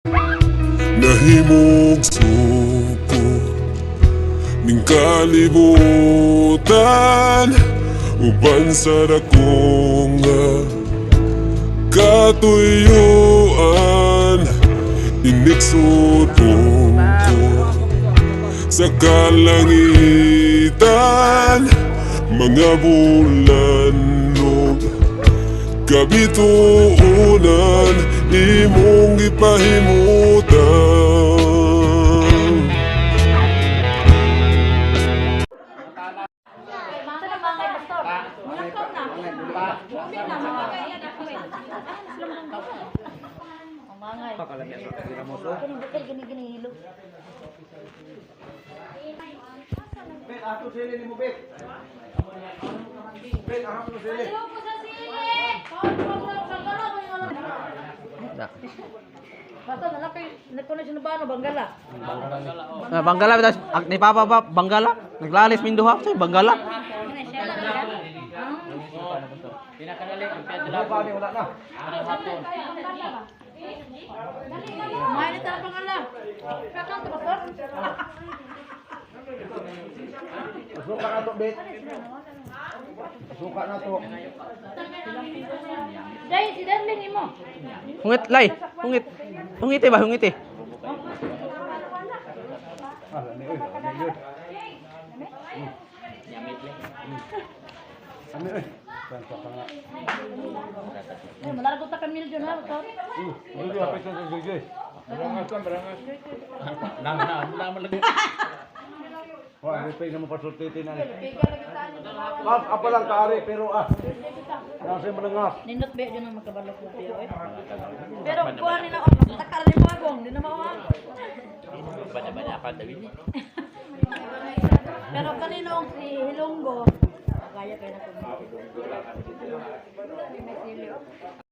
Nahimog suko ning kalibutan uban sa dakong katuyuan iniksudong ko sa kalangitan mga bulan ug kabituunan imong gipahimutan. Ato sili ni mo, Bek. Bek, aham mo sili. Basta nalaki, nagkoneksyon ba ano, Banggala? Banggala bitas ni Papa pa Banggala. Naglalis minduha sa Banggala. Pinakadali ang piyad Wala pa ni wala na. Mahal ito ang Banggala. Kakang ito, Pastor? Suka na to, Bek. Suka na to. Dahil si Darling mo. Hungit lay. Hungit. Hungit ba? Hungit eh. Ah, lami oi, lami yun. Lami oi. Tanpa ka nga. Malaragot na kamil dyan ha, Pastor? Dili apa sa Jojoy. Berangas. Wah, repay na mo pasultitin na. Mas apa lang kaari pero nasa manangas. Nindot ba dyan ang magkabalok ko tiyo eh? Pero kuha nila, takal ni Pagong, di na mawag. Banyak-banyak ka David. Pero kaninong si Hilonggo, kaya kayo na